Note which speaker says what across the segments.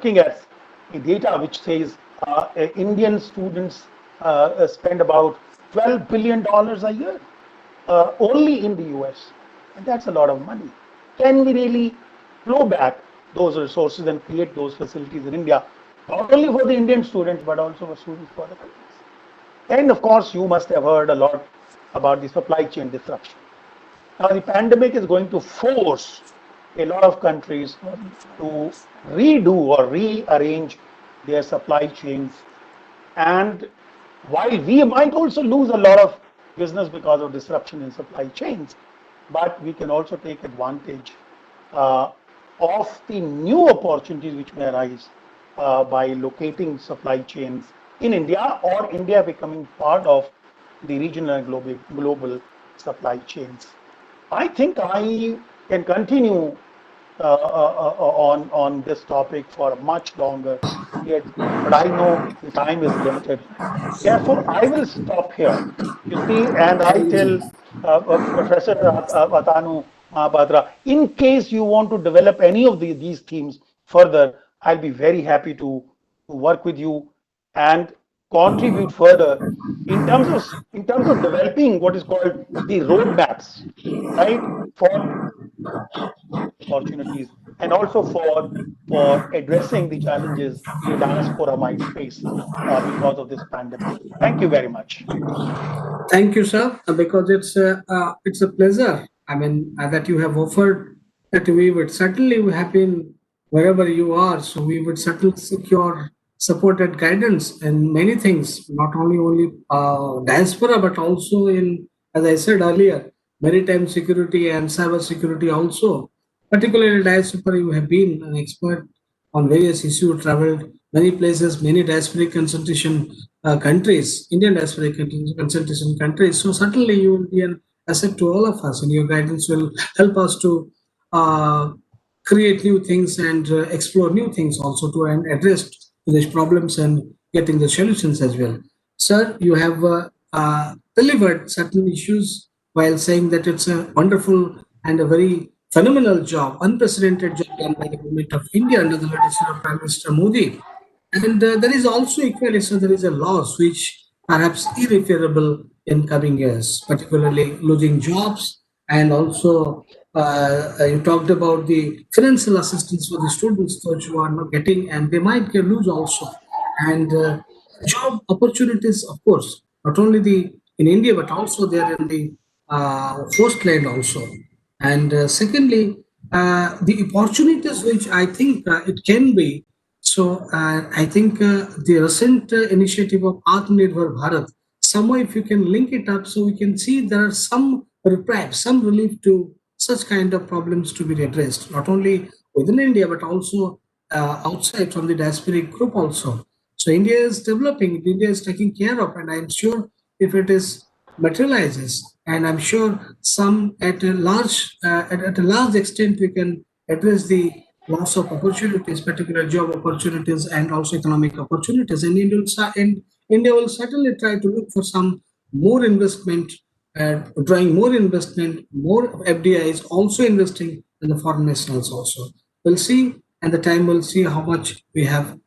Speaker 1: looking at the data which says Indian students spend about $12 billion a year only in the US, and that's a lot of money. Can we really flow back those resources and create those facilities in India, not only for the Indian students but also for students for other countries? And of course, you must have heard a lot about the supply chain disruption. Now, the pandemic is going to force a lot of countries to redo or rearrange their supply chains. And while we might also lose a lot of business because of disruption in supply chains, but we can also take advantage uh, of the new opportunities which may arise by locating supply chains in India or India becoming part of the regional and global supply chains. I think I can continue on this topic for much longer yet, but I know the time is limited. Therefore, I will stop here. You see, and I
Speaker 2: Thank
Speaker 1: tell
Speaker 2: you.
Speaker 1: Professor Atanu Mahabhadra, in case you want to develop any of these themes further, I'll be very happy to work with you and contribute further in terms of developing what is called the roadmaps, right, for opportunities and also for addressing the challenges the diaspora might face because of this pandemic. Thank you very much.
Speaker 2: Thank you, sir, because it's a pleasure. I mean, that you have offered that we would certainly have been wherever you are. So we would certainly seek your support and guidance in many things, not only diaspora, but also in, as I said earlier, maritime security and cyber security also. Particularly diaspora, you have been an expert on various issues, traveled many places, many diasporic concentration countries, Indian diasporic concentration countries. So certainly you will be an asset to all of us, and your guidance will help us to uh, create new things and explore new things also to and address these problems and getting the solutions as well. Sir, you have delivered certain issues while saying that it's a wonderful and a very phenomenal job, unprecedented job done by the government of India under the leadership of Prime Minister Modi. And there is also equally, so there is a loss which perhaps irreparable in coming years, particularly losing jobs and also you talked about the financial assistance for the students those who are not getting and they might get lose also. And job opportunities, of course, not only the in India but also there in the coastland also. And secondly, the opportunities which I think it can be. So I think the recent initiative of Atmanirbhar Bharat, somehow if you can link it up, so we can see there are some reprieve, some relief to such kind of problems to be addressed, not only within India but also outside from the diasporic group also. So India is developing, India is taking care of, and I'm sure if it is materializes, and I'm sure some at a large extent we can address the loss of opportunities, particular job opportunities and also economic opportunities. And India will certainly try to look for some more investment, drawing more investment, more FDIs, also investing in the foreign nationals also. We'll see, and the time will see how much we have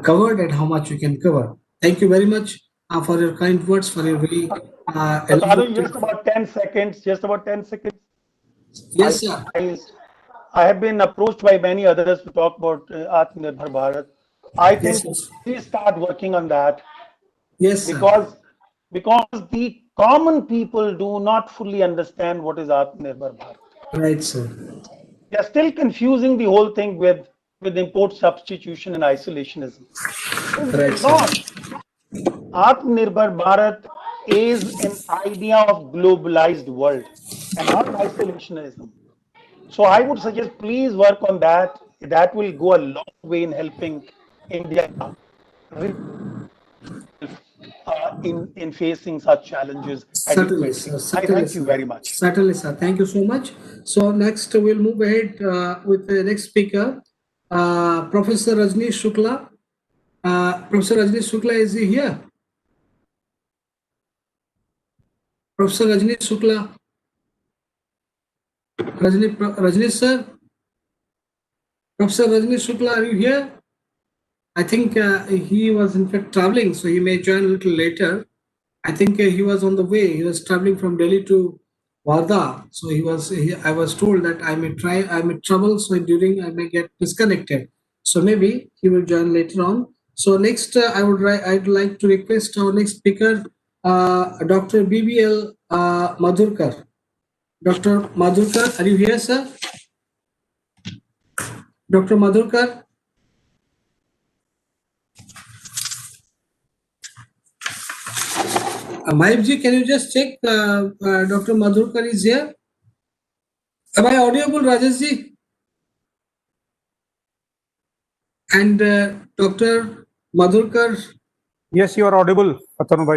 Speaker 2: covered and how much we can cover. Thank you very much for your kind words, for your very
Speaker 1: Atanu,
Speaker 2: elaborative.
Speaker 1: just about 10 seconds, just about 10 seconds.
Speaker 2: Yes,
Speaker 1: I,
Speaker 2: sir.
Speaker 1: I, I have been approached by many others to talk about Atmanirbhar Bharat. I
Speaker 2: Yes,
Speaker 1: think
Speaker 2: yes.
Speaker 1: please start working on that
Speaker 2: Yes, sir.
Speaker 1: because because the common people do not fully understand what is Atmanirbhar Bharat.
Speaker 2: Right, sir.
Speaker 1: They are still confusing the whole thing with import substitution and isolationism. It
Speaker 2: Right,
Speaker 1: is
Speaker 2: sir.
Speaker 1: not. Atmanirbhar Bharat is an idea of globalized world and not isolationism. So I would suggest please work on that. That will go a long way in helping India in facing such challenges
Speaker 2: Certainly,
Speaker 1: adequately.
Speaker 2: sir.
Speaker 1: I
Speaker 2: Certainly,
Speaker 1: thank you
Speaker 2: sir.
Speaker 1: very much.
Speaker 2: Certainly, sir. Thank you so much. So next we'll move ahead with the next speaker, Professor Rajneesh Shukla. Professor Rajneesh Shukla, is he here? Professor Rajneesh Shukla. Rajneesh sir. Professor Rajneesh Shukla, are you here? I think he was in fact traveling, so he may join a little later. I think he was on the way. He was traveling from Delhi to Wardha. So I was told that I'm in trouble. So during I may get disconnected. So maybe he will join later on. So next, I'd like to request our next speaker, Dr. BBL Madhurkar. Dr. Madhurkar, are you here, sir? Dr. Madhurkar? Maibji, can you just check Dr. Madhurkar is here? Am I audible, Rajeshji? And Dr. Madhurkar?
Speaker 3: Yes, you are audible, Atanu bhai.